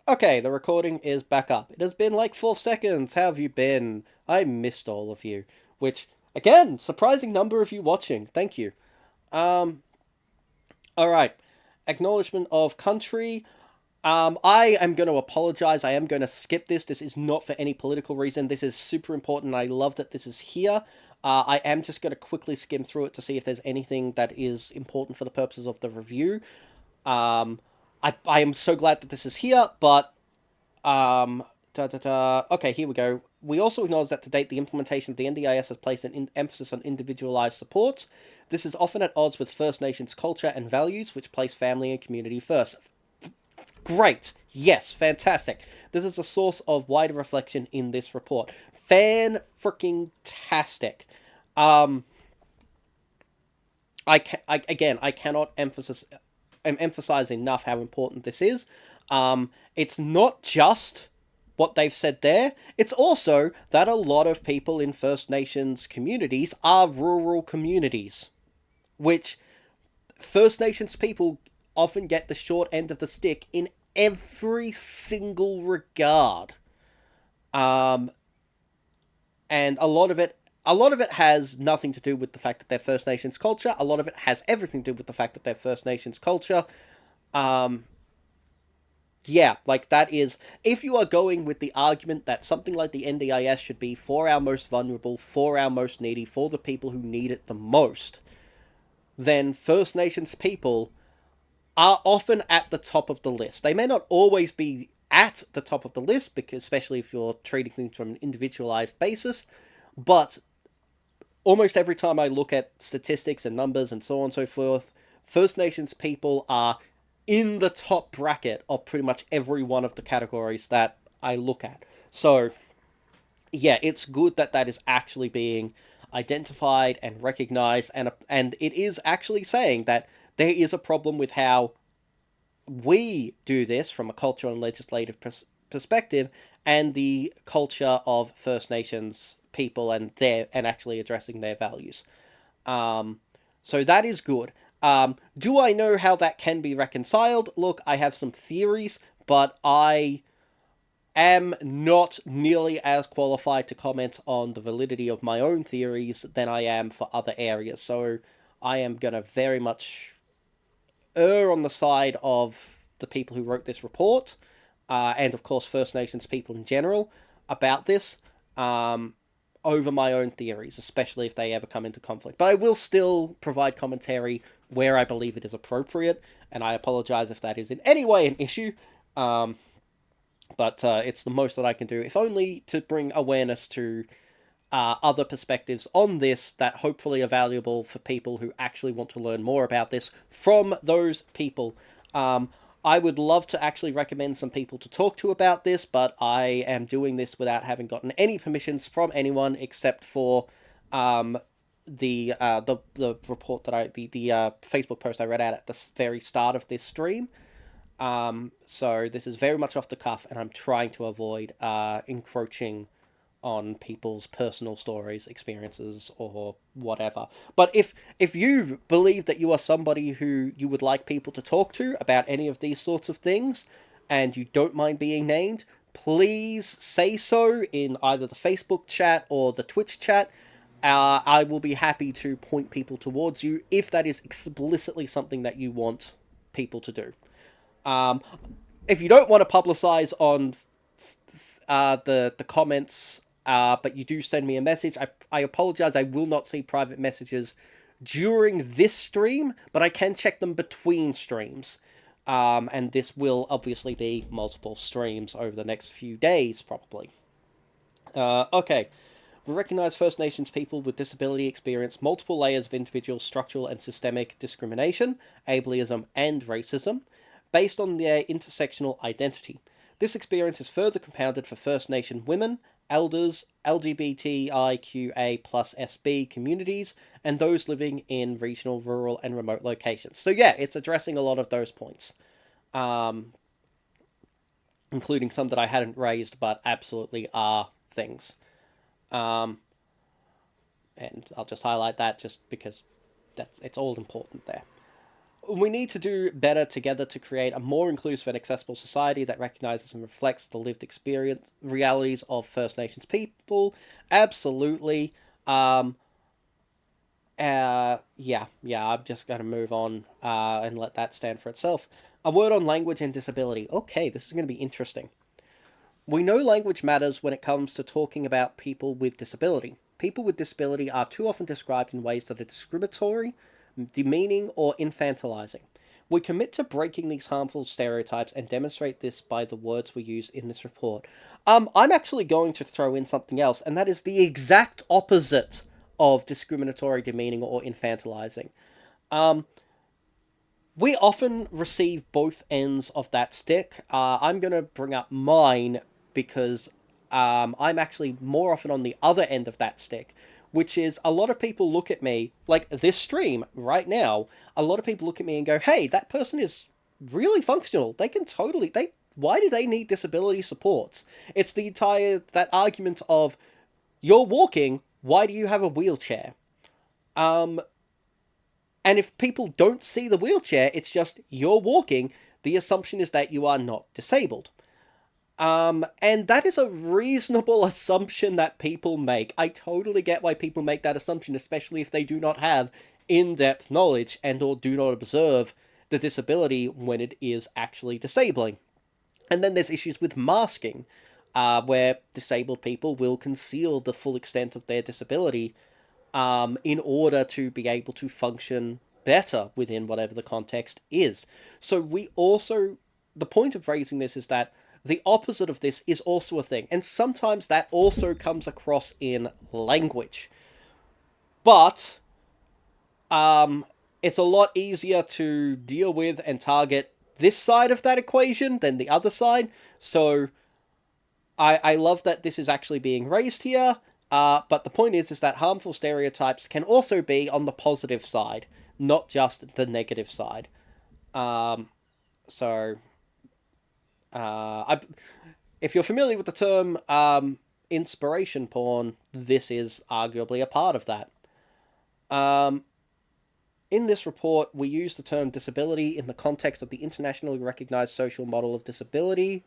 Okay, the recording is back up. It has been like 4 seconds. How have you been? I missed all of you. Which, again, surprising number of you watching. Thank you. Um, alright. Acknowledgement of country. I am going to apologize. I am going to skip this. This is not for any political reason. This is super important. I love that this is here. I am just going to quickly skim through it to see if there's anything that is important for the purposes of the review. I am so glad that this is here, but okay, here we go. We also acknowledge that to date, the implementation of the NDIS has placed an emphasis on individualized support. This is often at odds with First Nations culture and values, which place family and community first. Great. Yes, fantastic. This is a source of wider reflection in this report. Fan-freaking-tastic. I cannot emphasize enough how important this is. It's not just what they've said there. It's also that a lot of people in First Nations communities are rural communities, which First Nations people often get the short end of the stick in every single regard. Um, and a lot of it has nothing to do with the fact that they're First Nations culture. A lot of it has everything to do with the fact that they're First Nations culture. Um, yeah, like that is, if you are going with the argument that something like the NDIS should be for our most vulnerable, for our most needy, for the people who need it the most, then First Nations people are often at the top of the list. They may not always be at the top of the list, because especially if you're treating things from an individualized basis, but almost every time I look at statistics and numbers and so on and so forth, First Nations people are in the top bracket of pretty much every one of the categories that I look at. So, yeah, it's good that that is actually being identified and recognized, and it is actually saying that there is a problem with how we do this from a cultural and legislative perspective, and the culture of First Nations people and actually addressing their values. Um, so that is good. Do I know how that can be reconciled? Look, I have some theories, but I am not nearly as qualified to comment on the validity of my own theories than I am for other areas. So I am going to very much err on the side of the people who wrote this report, and of course First Nations people in general, about this, um, over my own theories, especially if they ever come into conflict. But I will still provide commentary where I believe it is appropriate, and I apologize if that is in any way an issue. Um, but it's the most that I can do, if only to bring awareness to other perspectives on this that hopefully are valuable for people who actually want to learn more about this from those people. I would love to actually recommend some people to talk to about this, but I am doing this without having gotten any permissions from anyone except for the report that the Facebook post I read out at the very start of this stream. So this is very much off the cuff, and I'm trying to avoid encroaching on people's personal stories, experiences, or whatever. But if you believe that you are somebody who you would like people to talk to about any of these sorts of things, and you don't mind being named, please say so in either the Facebook chat or the Twitch chat. I will be happy to point people towards you if that is explicitly something that you want people to do. Um, if you don't want to publicize on the comments, but you do send me a message, I apologize. I will not see private messages during this stream, but I can check them between streams. And this will obviously be multiple streams over the next few days, probably. Okay. We recognize First Nations people with disability experience multiple layers of individual structural and systemic discrimination, ableism, and racism based on their intersectional identity. This experience is further compounded for First Nation women, elders, LGBTIQA plus SB communities, and those living in regional, rural, and remote locations. So yeah, it's addressing a lot of those points, um, including some that I hadn't raised but absolutely are things. Um, and I'll just highlight that just because it's all important there. We need to do better together to create a more inclusive and accessible society that recognizes and reflects the lived experience realities of First Nations people. Absolutely. Yeah, I'm just going to move on and let that stand for itself. A word on language and disability. Okay, this is going to be interesting. We know language matters when it comes to talking about people with disability. People with disability are too often described in ways that are discriminatory, demeaning, or infantilizing. We commit to breaking these harmful stereotypes and demonstrate this by the words we use in this report. I'm actually going to throw in something else, and that is the exact opposite of discriminatory, demeaning, or infantilizing. We often receive both ends of that stick. I'm going to bring up mine because I'm actually more often on the other end of that stick, which is a lot of people look at me, like this stream right now, a lot of people look at me and go, hey, that person is really functional. They can totally, why do they need disability supports? It's that argument of, you're walking, why do you have a wheelchair? And if people don't see the wheelchair, it's just you're walking, the assumption is that you are not disabled. And that is a reasonable assumption that people make. I totally get why people make that assumption, especially if they do not have in-depth knowledge and or do not observe the disability when it is actually disabling. And then there's issues with masking, where disabled people will conceal the full extent of their disability in order to be able to function better within whatever the context is. So the point of raising this is that the opposite of this is also a thing, and sometimes that also comes across in language. But it's a lot easier to deal with and target this side of that equation than the other side. So I love that this is actually being raised here. But the point is that harmful stereotypes can also be on the positive side, not just the negative side. If you're familiar with the term inspiration porn, this is arguably a part of that. In this report, we use the term disability in the context of the internationally recognized social model of disability.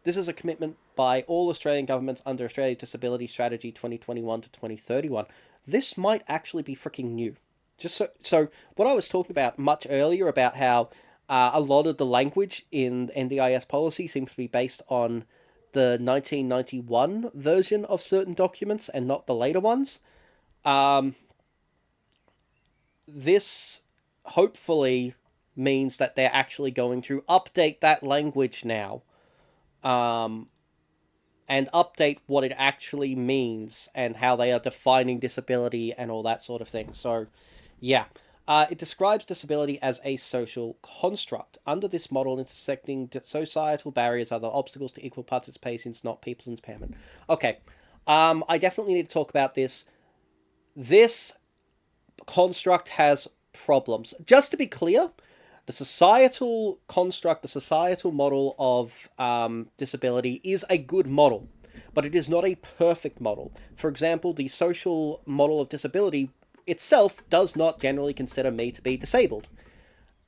This is a commitment by all Australian governments under Australia's Disability Strategy 2021 to 2031. This might actually be freaking new. So what I was talking about much earlier about how a lot of the language in NDIS policy seems to be based on the 1991 version of certain documents and not the later ones. This hopefully means that they're actually going to update that language now. And update what it actually means and how they are defining disability and all that sort of thing. So, yeah. It describes disability as a social construct. Under this model, intersecting societal barriers are the obstacles to equal participation, not people's impairment. Okay. I definitely need to talk about this. This construct has problems. Just to be clear, the societal construct, the societal model of disability is a good model, but it is not a perfect model. For example, the social model of disability itself does not generally consider me to be disabled.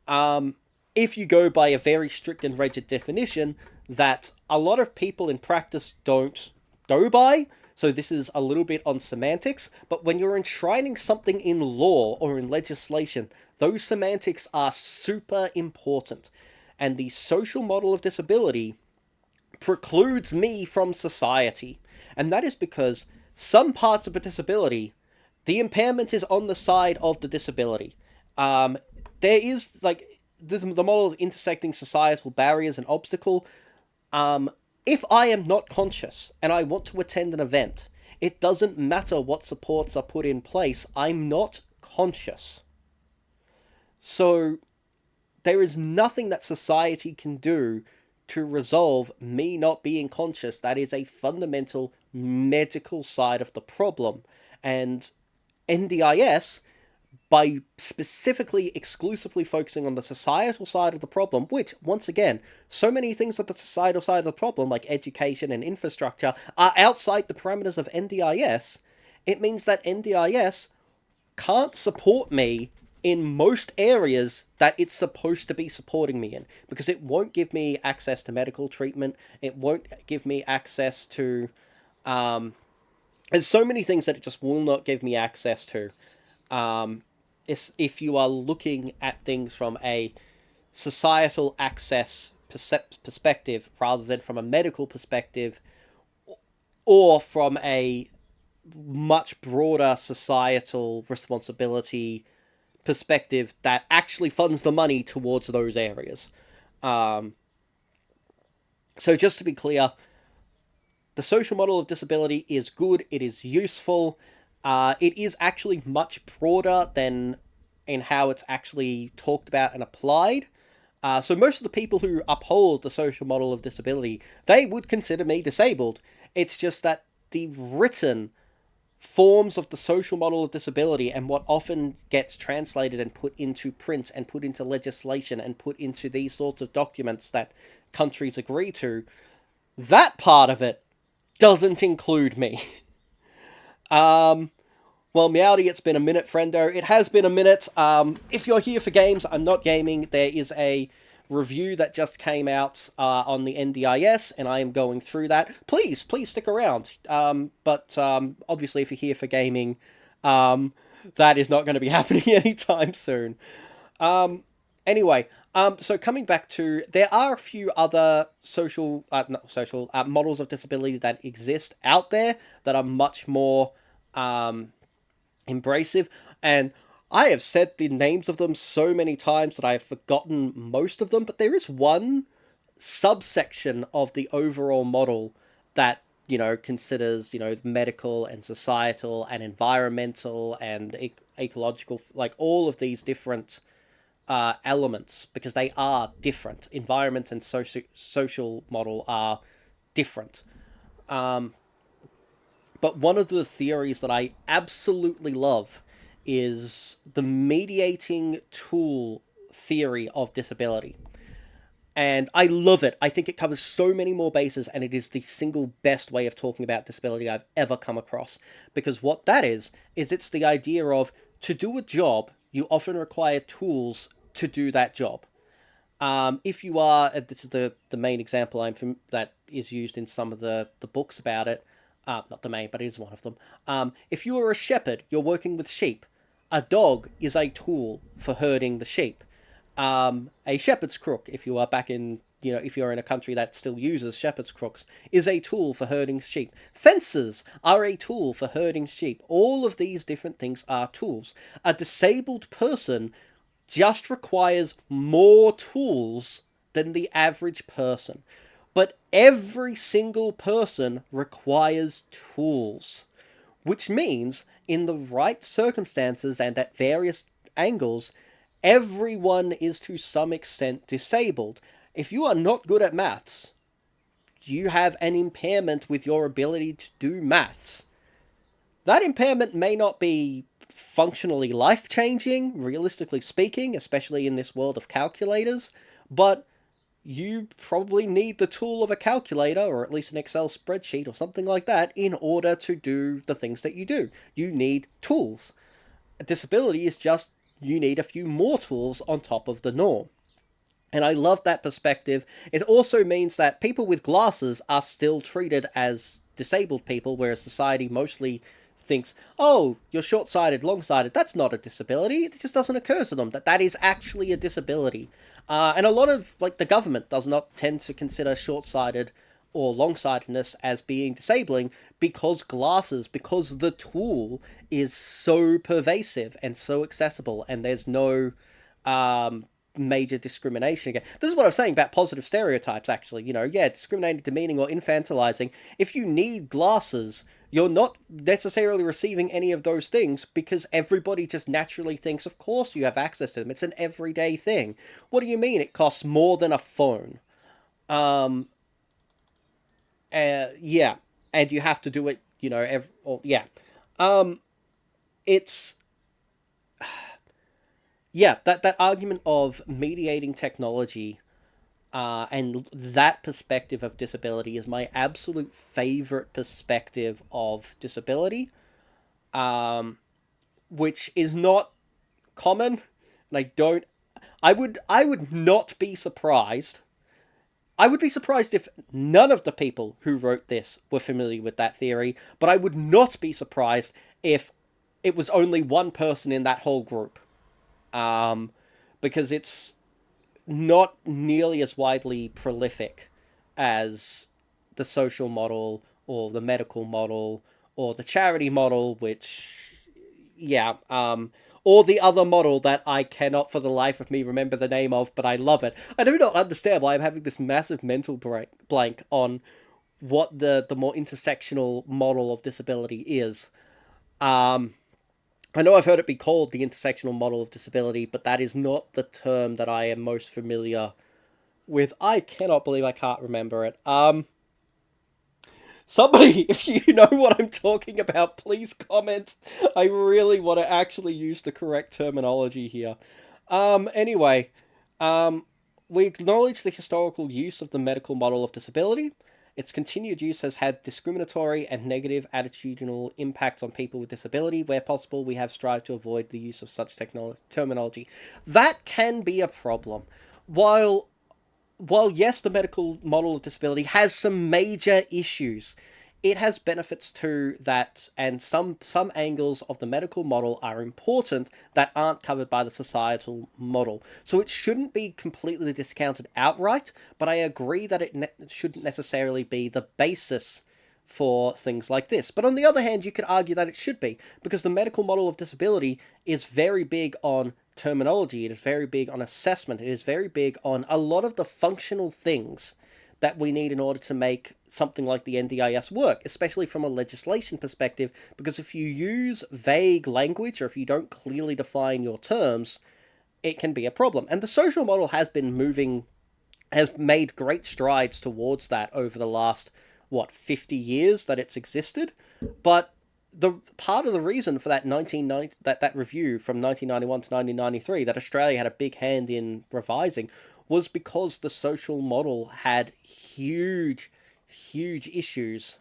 If you go by a very strict and rigid definition that a lot of people in practice don't go by, so this is a little bit on semantics, but when you're enshrining something in law or in legislation, those semantics are super important. And the social model of disability precludes me from society. And that is because some parts of a disability, the impairment is on the side of the disability. There is, like, the model of intersecting societal barriers and obstacle. If I am not conscious and I want to attend an event, it doesn't matter what supports are put in place. I'm not conscious. So there is nothing that society can do to resolve me not being conscious. That is a fundamental medical side of the problem. And NDIS, by specifically, exclusively focusing on the societal side of the problem, which, once again, so many things at the societal side of the problem, like education and infrastructure, are outside the parameters of NDIS, it means that NDIS can't support me in most areas that it's supposed to be supporting me in, because it won't give me access to medical treatment. It won't give me access to there's so many things that it just will not give me access to. If you are looking at things from a societal access perspective rather than from a medical perspective, or from a much broader societal responsibility perspective that actually funds the money towards those areas. So just to be clear, the social model of disability is good, it is useful, it is actually much broader than in how it's actually talked about and applied. So most of the people who uphold the social model of disability, they would consider me disabled. It's just that the written forms of the social model of disability and what often gets translated and put into print and put into legislation and put into these sorts of documents that countries agree to, that part of it doesn't include me. Well, Meowdy, it's been a minute, friendo. It has been a minute. If you're here for games, I'm not gaming. There is a review that just came out on the NDIS, and I am going through that. Please stick around. But obviously, if you're here for gaming, that is not going to be happening anytime soon. Anyway, so coming back to, there are a few other models of disability that exist out there that are much more embracive, and I have said the names of them so many times that I have forgotten most of them, but there is one subsection of the overall model that, considers, medical and societal and environmental and ecological, like all of these different elements, because they are different. Environment and social model are different. But one of the theories that I absolutely love is the mediating tool theory of disability. And I love it. I think it covers so many more bases, and it is the single best way of talking about disability I've ever come across. Because what that is it's the idea of, to do a job, you often require tools to do that job. If you are, this is the main example that is used in some of the books about it, not the main, but it is one of them. If you are a shepherd, you're working with sheep. A dog is a tool for herding the sheep. A shepherd's crook, if you are back in, if you're in a country that still uses shepherd's crooks, is a tool for herding sheep. Fences are a tool for herding sheep. All of these different things are tools. A disabled person just requires more tools than the average person. But every single person requires tools, which means in the right circumstances and at various angles, everyone is to some extent disabled. If you are not good at maths, you have an impairment with your ability to do maths. That impairment may not be functionally life-changing, realistically speaking, especially in this world of calculators, but you probably need the tool of a calculator, or at least an Excel spreadsheet or something like that, in order to do the things that you do. You need tools. A disability is just, you need a few more tools on top of the norm. And I love that perspective. It also means that people with glasses are still treated as disabled people, whereas society mostly thinks, oh, you're short-sighted, long-sighted, that's not a disability. It just doesn't occur to them that that is actually a disability. And a lot of, the government does not tend to consider short-sighted or long-sightedness as being disabling, because the tool is so pervasive and so accessible, and there's no major discrimination again. This is what I was saying about positive stereotypes, actually. Discriminating, demeaning, or infantilizing. If you need glasses, you're not necessarily receiving any of those things, because everybody just naturally thinks, of course you have access to them. It's an everyday thing. What do you mean it costs more than a phone? Yeah. And you have to do it, it's... Yeah, that argument of mediating technology and that perspective of disability is my absolute favorite perspective of disability, which is not common, and I would not be surprised. I would be surprised if none of the people who wrote this were familiar with that theory, but I would not be surprised if it was only one person in that whole group. Because it's not nearly as widely prolific as the social model or the medical model or the charity model, which, yeah, or the other model that I cannot for the life of me remember the name of, but I love it. I do not understand why I'm having this massive mental blank on what the more intersectional model of disability is. I know I've heard it be called the intersectional model of disability, but that is not the term that I am most familiar with. I cannot believe I can't remember it. Somebody, if you know what I'm talking about, please comment. I really want to actually use the correct terminology here. Anyway, we acknowledge the historical use of the medical model of disability. Its continued use has had discriminatory and negative attitudinal impacts on people with disability. Where possible, we have strived to avoid the use of such terminology. That can be a problem. While yes, the medical model of disability has some major issues, it has benefits too that, and some angles of the medical model are important that aren't covered by the societal model. So it shouldn't be completely discounted outright, but I agree that it shouldn't necessarily be the basis for things like this. But on the other hand, you could argue that it should be, because the medical model of disability is very big on terminology, it is very big on assessment, it is very big on a lot of the functional things that we need in order to make something like the NDIS work, especially from a legislation perspective, because if you use vague language or if you don't clearly define your terms, it can be a problem. And the social model has made great strides towards that over the last, 50 years that it's existed. But the part of the reason for that that review from 1991 to 1993 that Australia had a big hand in revising was because the social model had huge issues,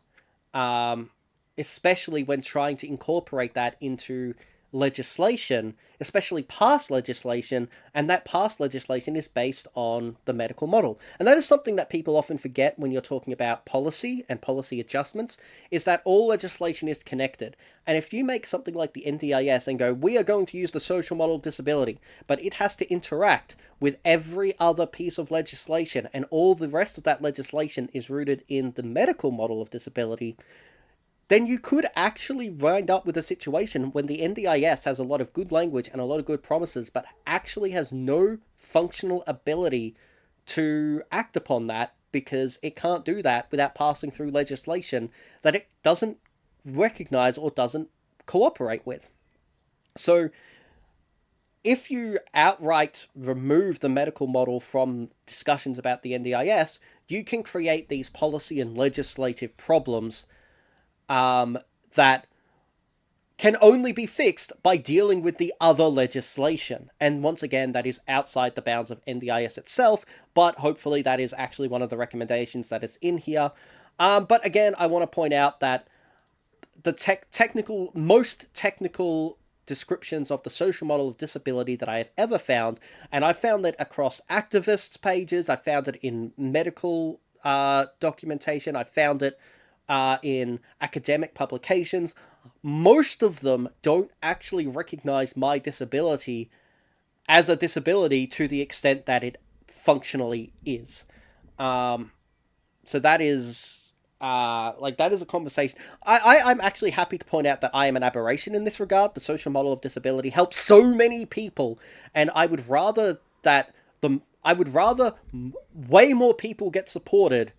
especially when trying to incorporate that into legislation, especially past legislation, and that past legislation is based on the medical model. And that is something that people often forget when you're talking about policy and policy adjustments, is that all legislation is connected. And if you make something like the NDIS and go, we are going to use the social model of disability, but it has to interact with every other piece of legislation, and all the rest of that legislation is rooted in the medical model of disability, then you could actually wind up with a situation when the NDIS has a lot of good language and a lot of good promises, but actually has no functional ability to act upon that, because it can't do that without passing through legislation that it doesn't recognize or doesn't cooperate with. So if you outright remove the medical model from discussions about the NDIS, you can create these policy and legislative problems that can only be fixed by dealing with the other legislation. And once again, that is outside the bounds of NDIS itself, but hopefully that is actually one of the recommendations that is in here. But again, I want to point out that the most technical descriptions of the social model of disability that I have ever found, and I found it across activists' pages, I found it in medical documentation, I found it in academic publications, most of them don't actually recognize my disability as a disability to the extent that it functionally is. So that is that is a conversation. I'm actually happy to point out that I am an aberration in this regard. The social model of disability helps so many people, and I would rather way more people get supported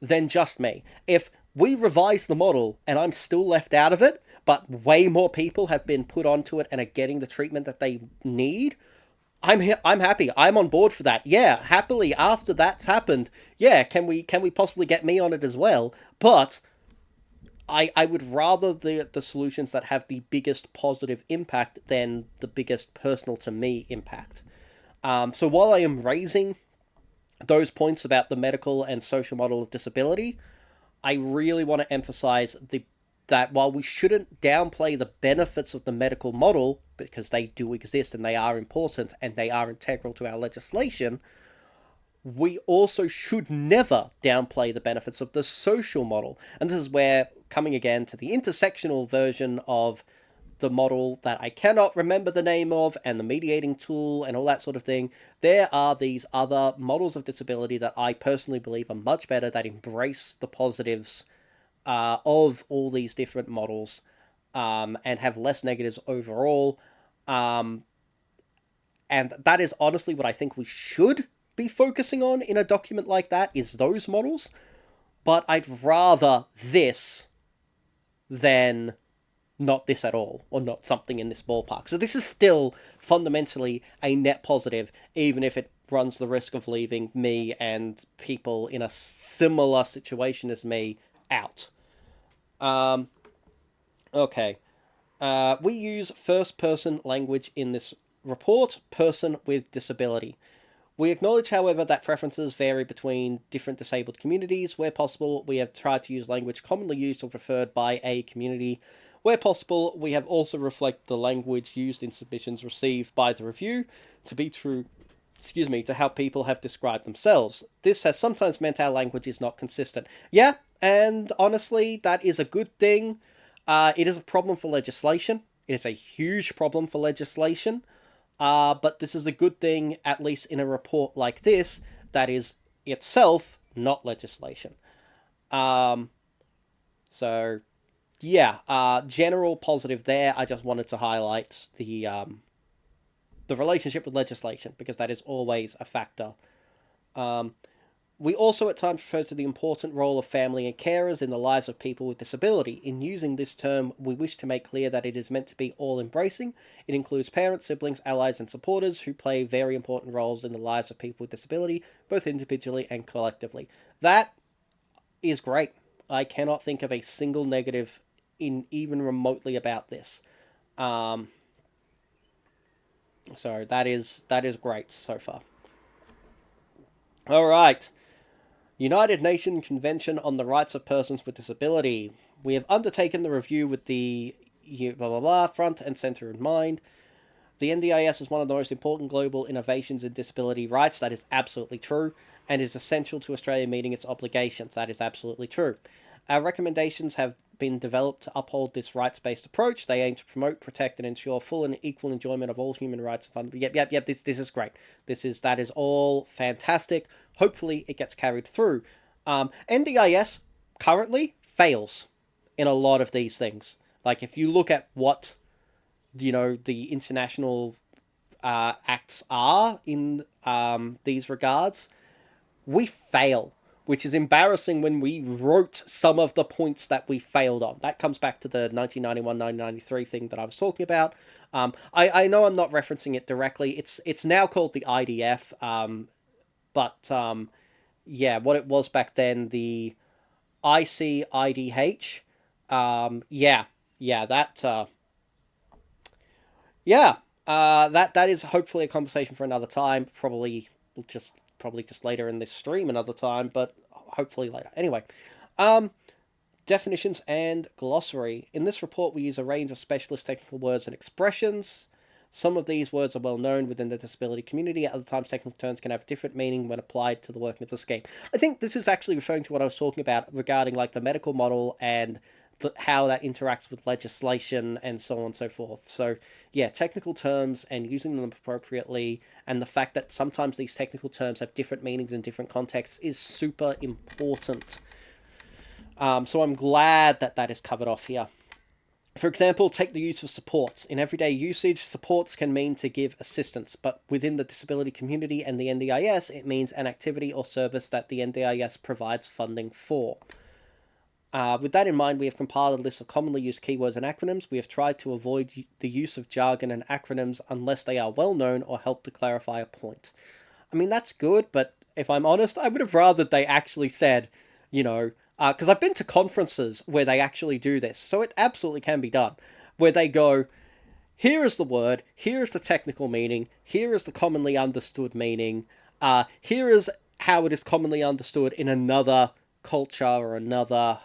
than just me. If we revise the model and I'm still left out of it, but way more people have been put onto it and are getting the treatment that they need, I'm happy. I'm on board for that. Yeah, happily after that's happened. Yeah, can we possibly get me on it as well? But I would rather the solutions that have the biggest positive impact than the biggest personal to me impact. So while I am raising those points about the medical and social model of disability, I really want to emphasize the that while we shouldn't downplay the benefits of the medical model, because they do exist and they are important and they are integral to our legislation, we also should never downplay the benefits of the social model. And this is where, coming again to the intersectional version of the model that I cannot remember the name of, and the mediating tool and all that sort of thing, there are these other models of disability that I personally believe are much better, that embrace the positives of all these different models, and have less negatives overall. And that is honestly what I think we should be focusing on in a document like that, is those models. But I'd rather this than not this at all, or not something in this ballpark. So this is still fundamentally a net positive, even if it runs the risk of leaving me and people in a similar situation as me out. Okay. We use first-person language in this report, person with disability. We acknowledge, however, that preferences vary between different disabled communities. Where possible, we have tried to use language commonly used or preferred by a community. Where possible, we have also reflected the language used in submissions received by the review to be true, to how people have described themselves. This has sometimes meant our language is not consistent. Yeah, and honestly, that is a good thing. It is a problem for legislation. It is a huge problem for legislation. But this is a good thing, at least in a report like this, that is itself not legislation. So, yeah, general positive there. I just wanted to highlight the relationship with legislation, because that is always a factor. We also at times refer to the important role of family and carers in the lives of people with disability. In using this term, we wish to make clear that it is meant to be all-embracing. It includes parents, siblings, allies, and supporters who play very important roles in the lives of people with disability, both individually and collectively. That is great. I cannot think of a single negative in even remotely about this. So that is great so far. All right. United Nations Convention on the Rights of Persons with Disability. We have undertaken the review with the front and center in mind. The NDIS is one of the most important global innovations in disability rights. That is absolutely true, and is essential to Australia meeting its obligations. That is absolutely true. Our recommendations have been developed to uphold this rights-based approach. They aim to promote, protect, and ensure full and equal enjoyment of all human rights and fundamental. Yep. This is great. That is all fantastic. Hopefully, it gets carried through. NDIS currently fails in a lot of these things. Like, if you look at what the international acts are in these regards, we fail, which is embarrassing when we wrote some of the points that we failed on. That comes back to the 1991-1993 thing that I was talking about. I know I'm not referencing it directly. It's now called the IDF, but yeah, what it was back then, the ICIDH. That is hopefully a conversation for another time. Probably just later in this stream another time, but hopefully later. Anyway, definitions and glossary. In this report, we use a range of specialist technical words and expressions. Some of these words are well known within the disability community. At other times, technical terms can have different meaning when applied to the working of the scheme. I think this is actually referring to what I was talking about regarding like the medical model and how that interacts with legislation and so on and so forth. So yeah, technical terms and using them appropriately, and the fact that sometimes these technical terms have different meanings in different contexts is super important. So I'm glad that that is covered off here. For example, take the use of supports. In everyday usage, supports can mean to give assistance, but within the disability community and the NDIS, it means an activity or service that the NDIS provides funding for. With that in mind, we have compiled a list of commonly used keywords and acronyms. We have tried to avoid the use of jargon and acronyms unless they are well known or help to clarify a point. I mean, that's good, but if I'm honest, I would have rather they actually said, because I've been to conferences where they actually do this, so it absolutely can be done, where they go, here is the word, here is the technical meaning, here is the commonly understood meaning, here is how it is commonly understood in another culture or another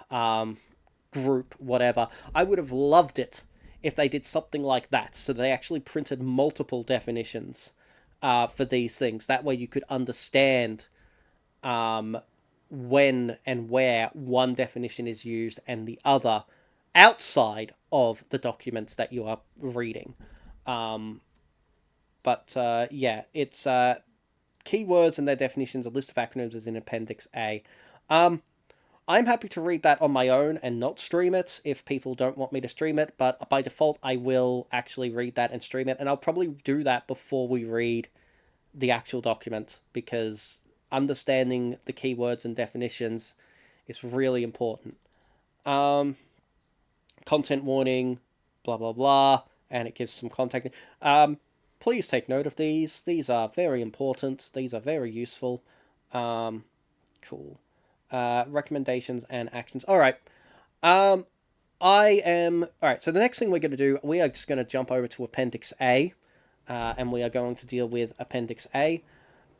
group, whatever. I would have loved it if they did something like that, so they actually printed multiple definitions for these things. That way you could understand when and where one definition is used and the other outside of the documents that you are reading. Yeah, it's keywords and their definitions, a list of acronyms is in Appendix A. I'm happy to read that on my own and not stream it if people don't want me to stream it, but by default I will actually read that and stream it, and I'll probably do that before we read the actual document, because understanding the keywords and definitions is really important. Content warning, blah blah blah, and it gives some context. Please take note of these. These are very important. These are very useful. Cool. Recommendations and actions. All right. All right. So the next thing we're going to do, we are just going to jump over to Appendix A, and we are going to deal with Appendix A.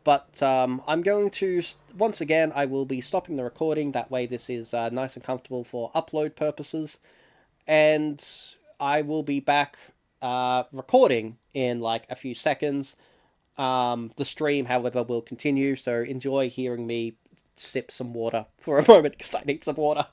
But I'm going to, once again, I will be stopping the recording. That way this is nice and comfortable for upload purposes. And I will be back recording in like a few seconds. The stream, however, will continue. So enjoy hearing me sip some water for a moment, because I need some water.